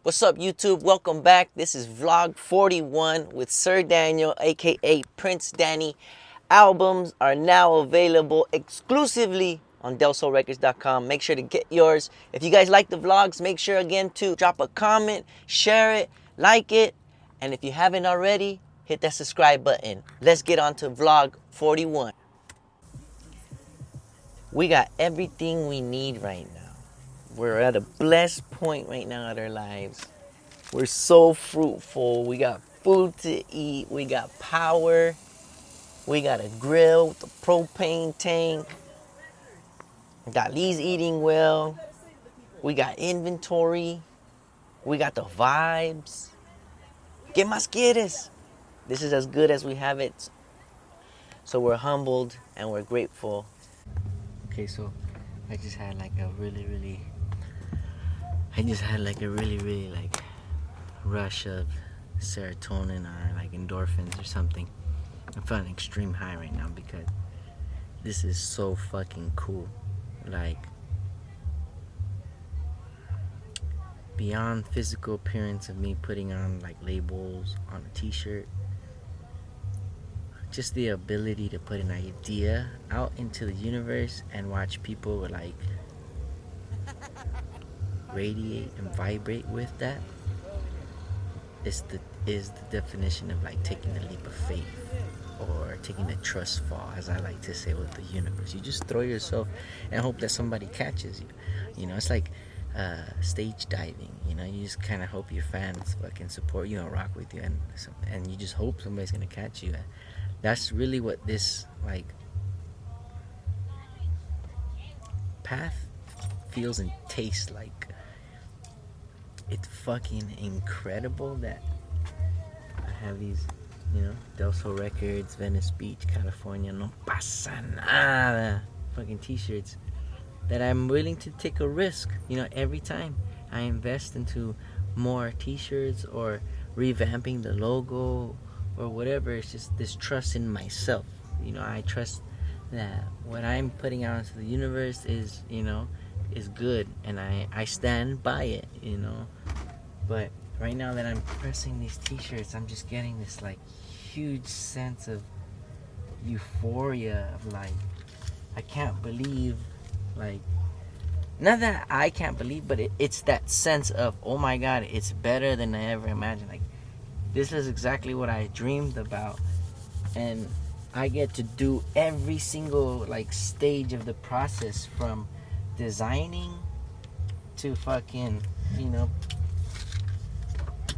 What's up, YouTube? Welcome back. This is vlog 41 with Sir Daniel, aka Prince Danny. Albums are now available exclusively on DELSOLRECORDS.com. Make sure to get yours. If you guys like the vlogs, make sure again to drop a comment, share it, like it, and if you haven't already, hit that subscribe button. Let's get on to vlog 41. We got everything we need right now. We're at a blessed point right now in our lives. We're so fruitful. We got food to eat. We got power. We got a grill with a propane tank. Dali's eating well. We got inventory. We got the vibes. ¿Qué más quieres? This is as good as we have it. So we're humbled and we're grateful. Okay, so I just had like a really rush of serotonin or like endorphins or something. I'm feeling an extreme high right now because this is so fucking cool. Like, beyond physical appearance of me putting on like labels on a t-shirt, just the ability to put an idea out into the universe and watch people like radiate and vibrate with that is the definition of like taking the leap of faith, or taking the trust fall, as I like to say, with the universe. You just throw yourself and hope that somebody catches you. You know, it's like stage diving. You know, you just kind of hope your fans fucking support you and rock with you, and you just hope somebody's gonna catch you. That's really what this like path feels and tastes like. It's fucking incredible that I have these, you know, Del Sol Records, Venice Beach, California, no pasa nada fucking t-shirts, that I'm willing to take a risk. You know, every time I invest into more t-shirts or revamping the logo or whatever, it's just this trust in myself. You know, I trust that what I'm putting out into the universe is, you know, is good, and I stand by it, you know. But right now that I'm pressing these t-shirts, I'm just getting this like huge sense of euphoria of like, I can't believe, like, not that I can't believe, but it's that sense of, oh my god, it's better than I ever imagined. Like, this is exactly what I dreamed about, and I get to do every single like stage of the process, from designing to fucking, you know,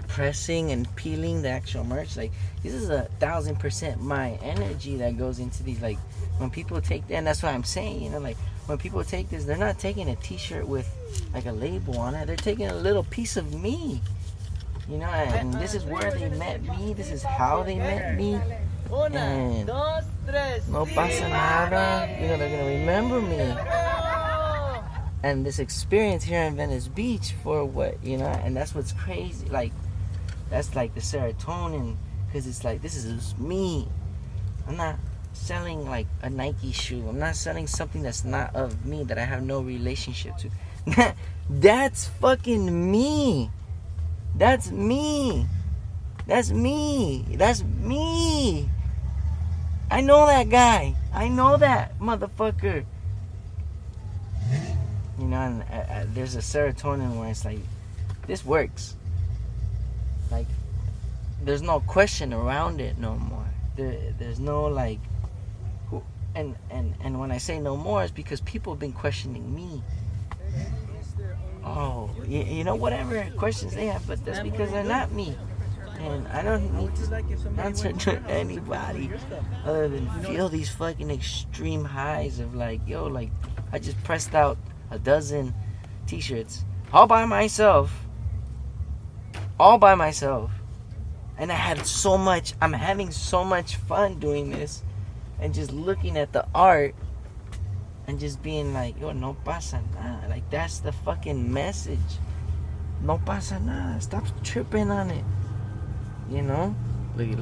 pressing and peeling the actual merch. Like, this is 1,000% my energy that goes into these. Like, when people take that, and that's what I'm saying, you know, like, when people take this, they're not taking a t-shirt with like a label on it, they're taking a little piece of me, you know. And this is where they met me, this is how they met me, and no pasa nada, you know, they're gonna remember me and this experience here in Venice Beach for what, you know. And that's what's crazy. Like, that's like the serotonin, because it's like, this is just me. I'm not selling like a Nike shoe. I'm not selling something that's not of me, that I have no relationship to. That's fucking me. That's me. That's me. That's me. I know that guy. I know that motherfucker. You know, and there's a serotonin where it's like, this works. Like, there's no question around it no more. There's no like, and when I say no more, it's because people have been questioning me. Oh, you know, whatever questions they have, but that's because they're not me. And I don't need to answer to anybody other than feel these fucking extreme highs of like, yo, like, I just pressed out a dozen t-shirts all by myself, and I had so much, I'm having so much fun doing this, and just looking at the art and just being like, yo, no pasa nada. Like, that's the fucking message. No pasa nada. Stop tripping on it, you know. Look at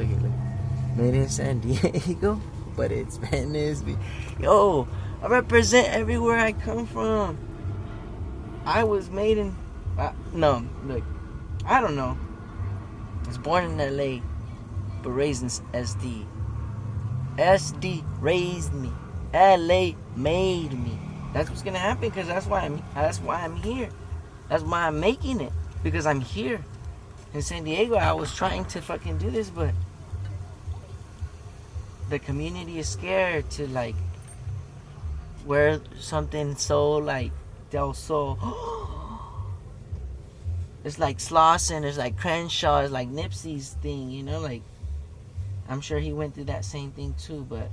made in San Diego, but it's Venice Beach. Yo, I represent everywhere I come from. I was made in no, look, I don't know. I was born in LA, but raised in SD. SD raised me. LA made me. That's what's gonna happen, because that's why I'm here. That's why I'm making it, because I'm here. In San Diego, I was trying to fucking do this, but the community is scared to like wear something so like Del Sol. It's like Slauson, it's like Crenshaw, it's like Nipsey's thing, you know, like I'm sure he went through that same thing too, but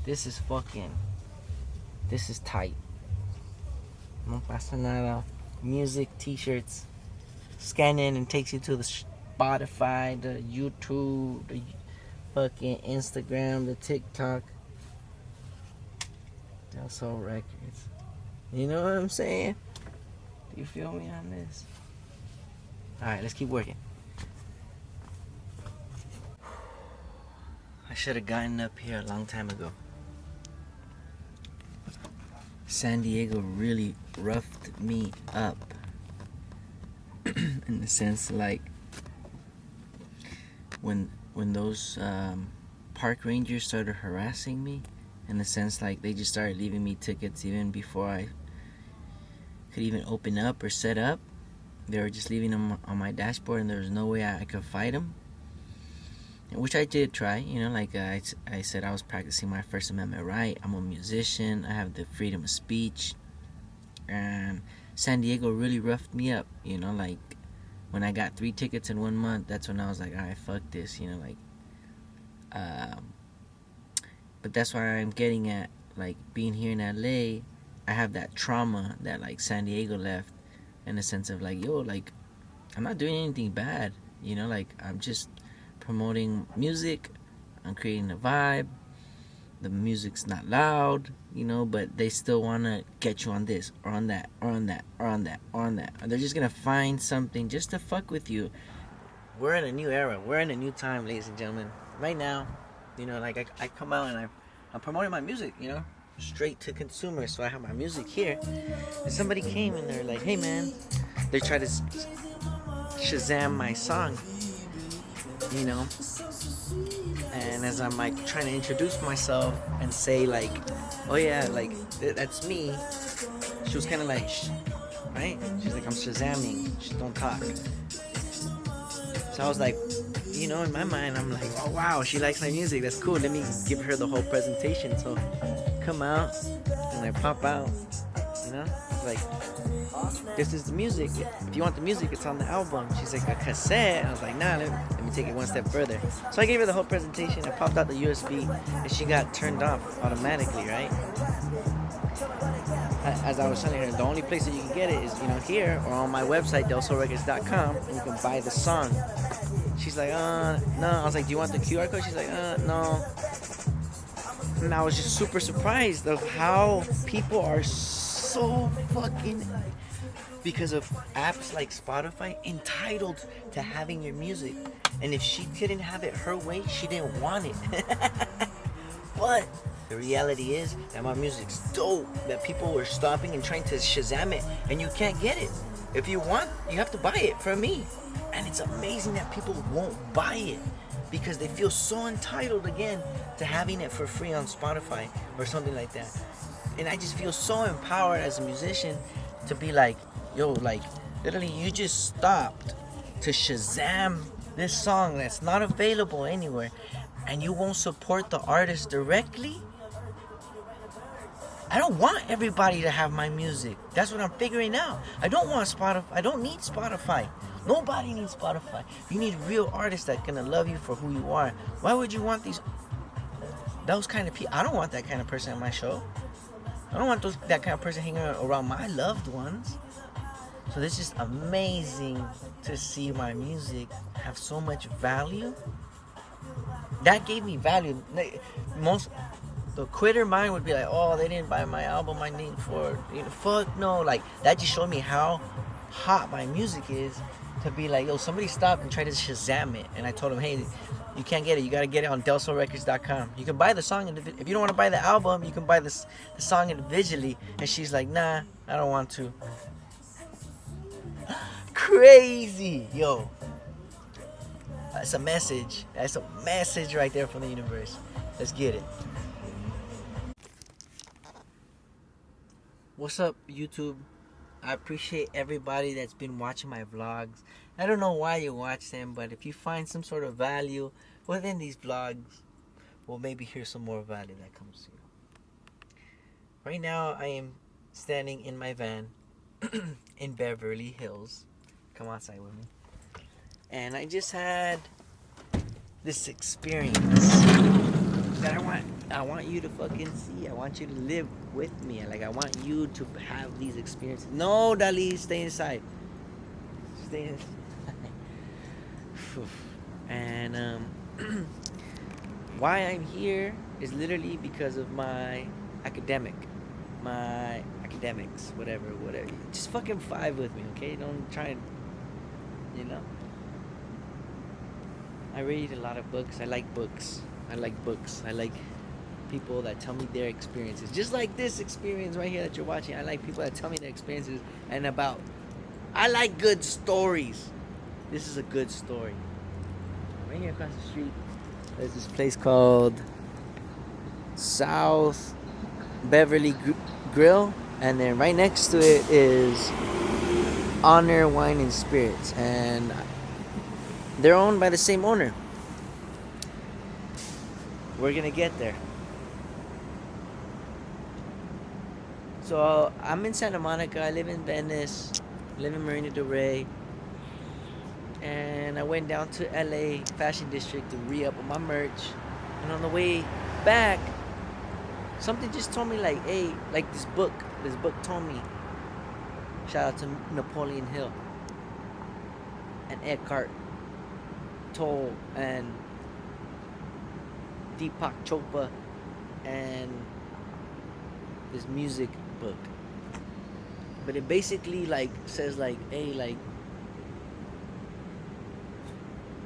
this is tight. No pasa nada. Music, t-shirts. Scan in and takes you to the Spotify, the YouTube, the fucking Instagram, the TikTok. Del Sol Records. You know what I'm saying? Do you feel me on this? Alright, let's keep working. I should have gotten up here a long time ago. San Diego really roughed me up. In the sense, like when those park rangers started harassing me, in the sense like they just started leaving me tickets even before I could even open up or set up. They were just leaving them on my dashboard, and there was no way I could fight them. Which I did try, you know, like I said, I was practicing my First Amendment right. I'm a musician. I have the freedom of speech. And San Diego really roughed me up, you know, like when I got 3 tickets in 1 month, that's when I was like, alright, fuck this, you know, like, but that's why I'm getting at, like, being here in LA, I have that trauma that, like, San Diego left, in the sense of, like, yo, like, I'm not doing anything bad, you know, like, I'm just promoting music, I'm creating a vibe, the music's not loud, you know, but they still want to get you on this, or on that, or on that, or on that, or on that. Or they're just going to find something just to fuck with you. We're in a new era. We're in a new time, ladies and gentlemen. Right now, you know, like I come out and I'm promoting my music, you know, straight to consumers. So I have my music here. And somebody came and they're like, hey, man. They try to Shazam my song, you know. And as I'm like trying to introduce myself and say like, oh yeah, like that's me, she was kind of like, shh, right? She's like, I'm Shazamming, just don't talk. So I was like, you know, in my mind, I'm like, oh wow, she likes my music, that's cool. Let me give her the whole presentation. So come out and I pop out, you know, like, this is the music. If you want the music, it's on the album. She's like, a cassette? I was like, nah, let me take it one step further. So I gave her the whole presentation. I popped out the USB, and she got turned off automatically, right? As I was telling her, the only place that you can get it is, you know, here or on my website, DELSOLRECORDS.com, and you can buy the song. She's like, no. I was like, do you want the QR code? She's like, no. And I was just super surprised of how people are so fucking, because of apps like Spotify, entitled to having your music. And if she couldn't have it her way, she didn't want it. But the reality is that my music's dope, that people were stopping and trying to Shazam it, and you can't get it. If you want, you have to buy it from me. And it's amazing that people won't buy it because they feel so entitled again to having it for free on Spotify or something like that. And I just feel so empowered as a musician to be like, yo, like, literally you just stopped to Shazam this song that's not available anywhere, and you won't support the artist directly? I don't want everybody to have my music. That's what I'm figuring out. I don't want Spotify. I don't need Spotify. Nobody needs Spotify. You need real artists that gonna love you for who you are. Why would you want those kind of people? I don't want that kind of person at my show. I don't want that kind of person hanging around my loved ones. So this is amazing to see my music have so much value. That gave me value. The quitter mind would be like, oh, they didn't buy my album, I need for, fuck no. Like, that just showed me how hot my music is, to be like, yo, somebody stopped and tried to Shazam it. And I told them, hey, you can't get it. You got to get it on DELSOLRECORDS.com. You can buy the song. If you don't want to buy the album, you can buy the song individually. And she's like, nah, I don't want to. crazy. Yo, that's a message. That's a message right there from the universe. Let's get it. What's up, YouTube? I appreciate everybody that's been watching my vlogs. I don't know why you watch them, but if you find some sort of value within these vlogs, well, maybe here's some more value that comes to you. Right now, I am standing in my van in Beverly Hills. Come outside with me. And I just had this experience that I want you to fucking see. I want you to live with me. Like, I want you to have these experiences. No, Dali, stay inside. Stay inside. And why I'm here is literally because of my academics, whatever. Just fucking vibe with me, okay? Don't try and, you know. I read a lot of books. I like books. I like people that tell me their experiences. Just like this experience right here that you're watching. I like people that tell me their experiences I like good stories. This is a good story. Right here across the street, there's this place called South Beverly Grill. And then right next to it is Honor Wine and Spirits. And they're owned by the same owner. We're gonna get there. So I'm in Santa Monica. I live in Venice. I live in Marina Del Rey. And I went down to LA Fashion District to re-up on my merch. And on the way back, something just told me like, hey, like this book told me. Shout out to Napoleon Hill and Eckhart Tolle and Deepak Chopra and this music book. But it basically like says like, hey, like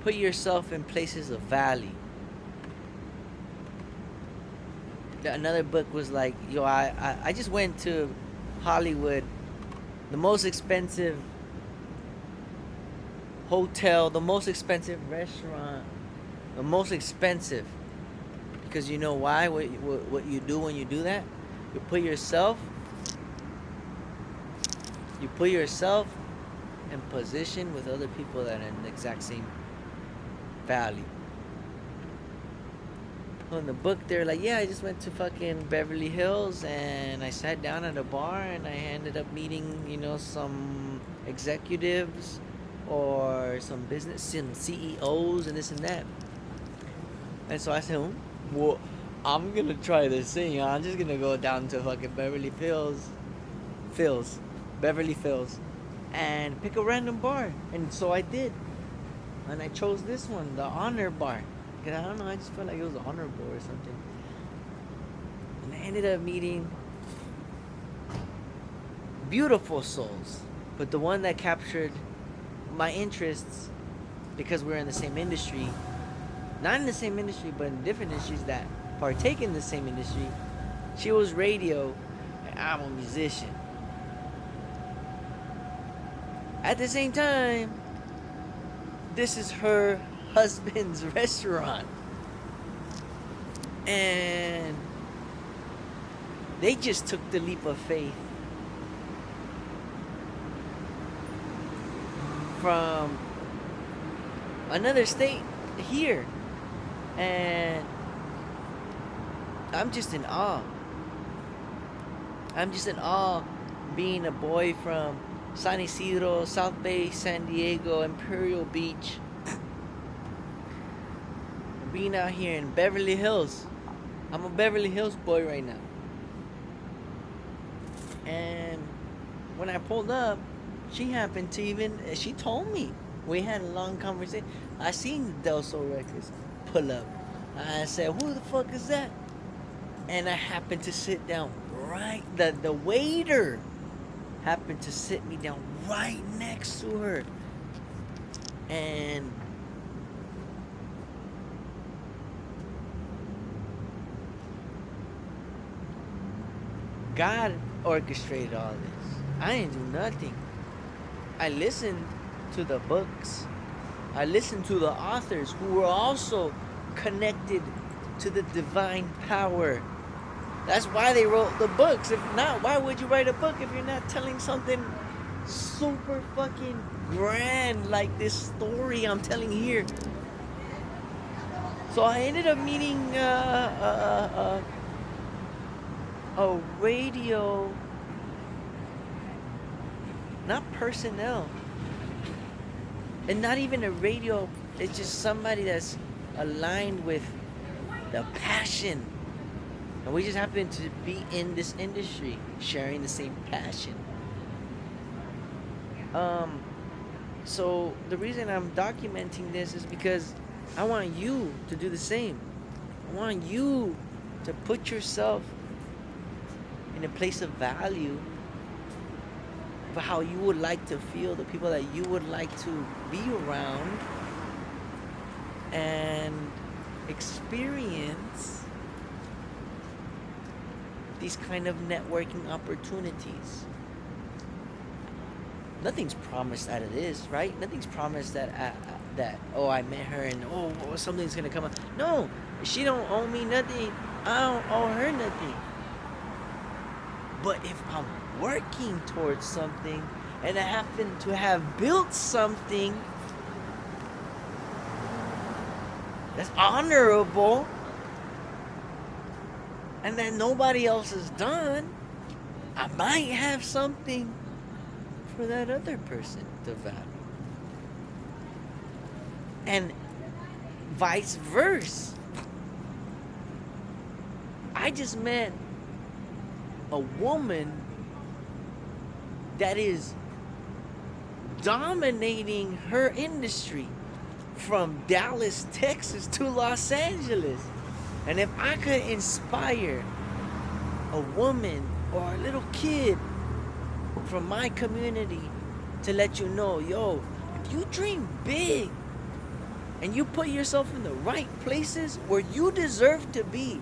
put yourself in places of value. Another book was like, yo, I just went to Hollywood, the most expensive hotel, the most expensive restaurant, the most expensive. Because you know why? What you do when you do that? You put yourself in position with other people that are in the exact same value. In the book, they're like, yeah, I just went to fucking Beverly Hills and I sat down at a bar and I ended up meeting, you know, some executives or some CEOs and this and that. And so I said, well, I'm gonna try this thing. I'm just gonna go down to fucking Beverly Hills, and pick a random bar. And so I did. And I chose this one, the Honor Bar. Cause I don't know, I just felt like it was an honor bar or something. And I ended up meeting beautiful souls. But the one that captured my interests, because we're in the same industry, not in the same industry, but in different industries that partake in the same industry. She was radio, and I'm a musician. At the same time, this is her husband's restaurant. And they just took the leap of faith from another state here. And I'm just in awe. Being a boy from San Isidro, South Bay, San Diego, Imperial Beach. Being out here in Beverly Hills. I'm a Beverly Hills boy right now. And when I pulled up, she happened to she told me. We had a long conversation. I seen the Del Sol Records pull up. I said, who the fuck is that? And I happened to sit down the waiter happened to sit me down right next to her. And God orchestrated all this. I didn't do nothing. I listened to the books. I listened to the authors who were also connected to the divine power. That's why they wrote the books. If not, why would you write a book if you're not telling something super fucking grand like this story I'm telling here? So I ended up meeting a radio, not personnel, and not even a radio. It's just somebody that's aligned with the passion. And we just happen to be in this industry, sharing the same passion. So the reason I'm documenting this is because I want you to do the same. I want you to put yourself in a place of value for how you would like to feel, the people that you would like to be around and experience these kind of networking opportunities. Nothing's promised out of this, right? Nothing's promised that I met her and something's gonna come up. No, she don't owe me nothing. I don't owe her nothing. But if I'm working towards something and I happen to have built something that's honorable and that nobody else has done, I might have something for that other person to value. And vice versa. I just met a woman that is dominating her industry from Dallas, Texas to Los Angeles. And if I could inspire a woman or a little kid from my community to let you know, yo, if you dream big and you put yourself in the right places where you deserve to be,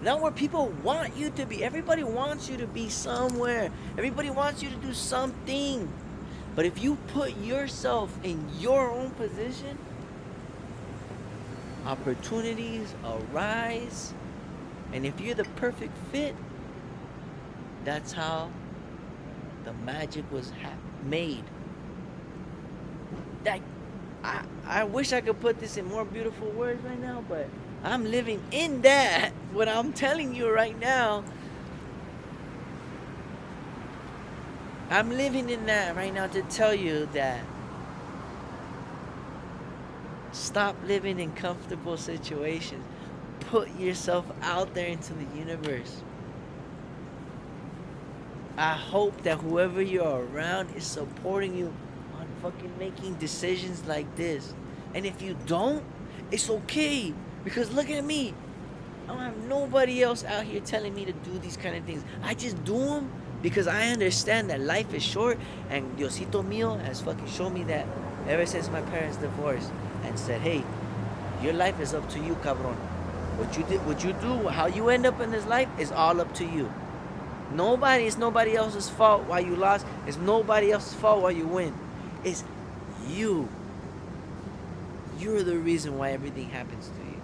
not where people want you to be. Everybody wants you to be somewhere. Everybody wants you to do something. But if you put yourself in your own position, opportunities arise. And if you're the perfect fit, that's how the magic was made. Like, I wish I could put this in more beautiful words right now, but I'm living in that. What I'm telling you right now, I'm living in that right now to tell you that stop living in comfortable situations. Put yourself out there into the universe. I hope that whoever you're around is supporting you on fucking making decisions like this. And if you don't, it's okay. Because look at me. I don't have nobody else out here telling me to do these kind of things. I just do them because I understand that life is short. And Diosito Mío has fucking shown me that ever since my parents divorced. And said, hey, your life is up to you, cabron. What you do, how you end up in this life is all up to you. It's nobody else's fault why you lost. It's nobody else's fault why you win. It's you. You're the reason why everything happens to you.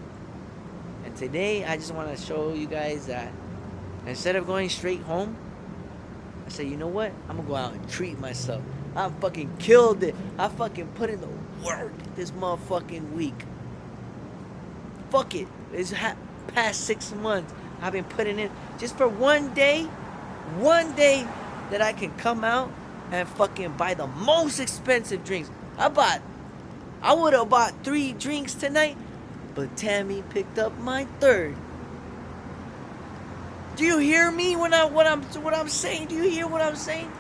And today, I just want to show you guys that instead of going straight home, I say, you know what? I'm going to go out and treat myself. I fucking killed it. I fucking put in the work this motherfucking week. Fuck it. It's past 6 months I've been putting in just for one day that I can come out and fucking buy the most expensive drinks. I would have bought 3 drinks tonight, but Tammy picked up my 3rd. Do you hear me what I'm saying? Do you hear what I'm saying?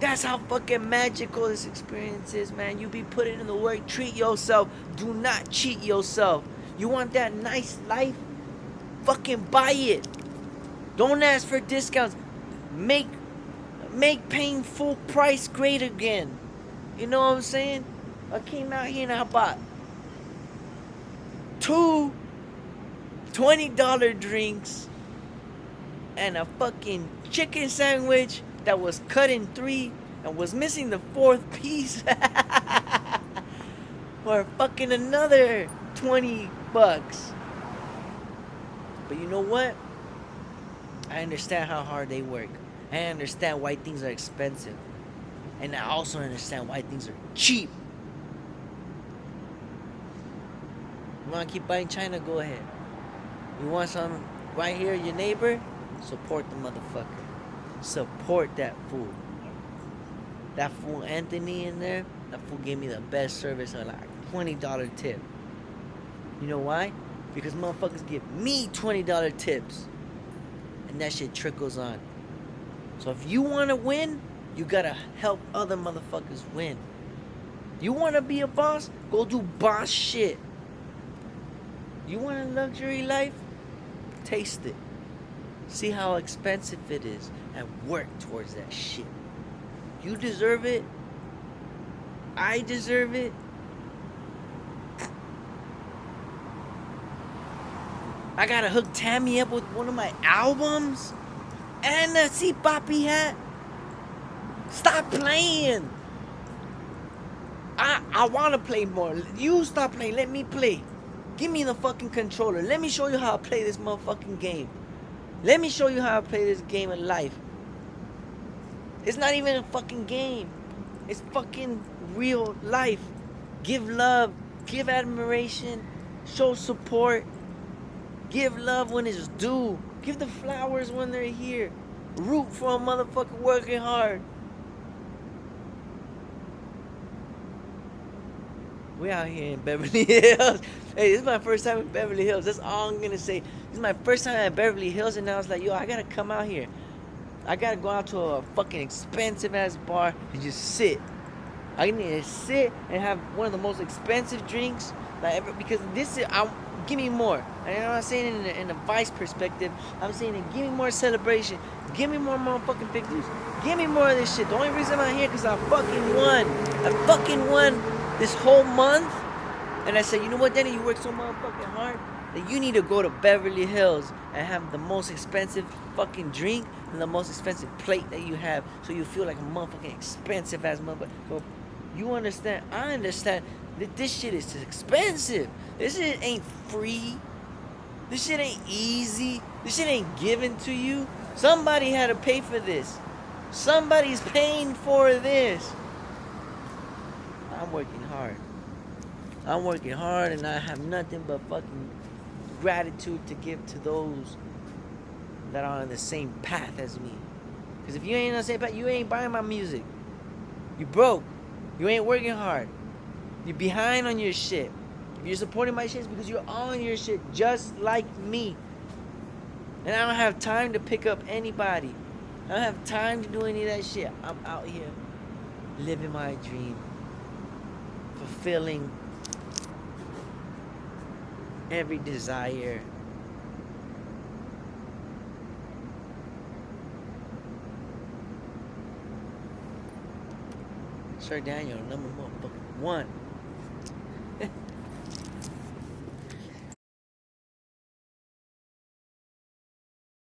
That's how fucking magical this experience is, man. You be putting in the work. Treat yourself. Do not cheat yourself. You want that nice life? Fucking buy it. Don't ask for discounts. Make paying full price great again. You know what I'm saying? I came out here and I bought 2 $20 drinks and a fucking chicken sandwich that was cut in 3 and was missing the fourth piece for fucking another $20. But you know what? I understand how hard they work. I understand why things are expensive. And I also understand why things are cheap. You want to keep buying China? Go ahead. You want some right here, your neighbor? Support the motherfucker. Support that fool. That fool Anthony in there, that fool gave me the best service at like $20 tip. You know why? Because motherfuckers give me $20 tips. And that shit trickles on. So if you want to win, you gotta help other motherfuckers win. You want to be a boss? Go do boss shit. You want a luxury life? Taste it. See how expensive it is and work towards that shit. You deserve it. I deserve it. I gotta hook Tammy up with one of my albums and a C Poppy hat. Stop playing. I wanna play more. You stop playing. Let me play. Give me the fucking controller. Let me show you how to play this motherfucking game. Let me show you how to play this game of life. It's not even a fucking game. It's fucking real life. Give love. Give admiration. Show support. Give love when it's due. Give the flowers when they're here. Root for a motherfucker working hard. We out here in Beverly Hills. Hey, this is my first time in Beverly Hills. That's all I'm gonna say. This is my first time at Beverly Hills, and I was like, yo, I gotta come out here. I gotta go out to a fucking expensive ass bar and just sit. I need to sit and have one of the most expensive drinks like ever, because this is, give me more. And I'm not saying it in a vice perspective. I'm saying it, give me more celebration. Give me more motherfucking pictures. Give me more of this shit. The only reason I'm out here because I fucking won. I fucking won this whole month. And I said, you know what, Danny, you work so motherfucking hard that you need to go to Beverly Hills and have the most expensive fucking drink and the most expensive plate that you have, so you feel like a motherfucking expensive ass motherfucker. So you understand, I understand that this shit is expensive. This shit ain't free. This shit ain't easy. This shit ain't given to you. Somebody had to pay for this. Somebody's paying for this. I'm working hard. I'm working hard, and I have nothing but fucking gratitude to give to those that are on the same path as me. Because if you ain't on the same path, you ain't buying my music. You broke. You ain't working hard. You're behind on your shit. If you're supporting my shit, it's because you're on your shit just like me. And I don't have time to pick up anybody. I don't have time to do any of that shit. I'm out here living my dream, fulfilling every desire. Sir Daniel, number 1.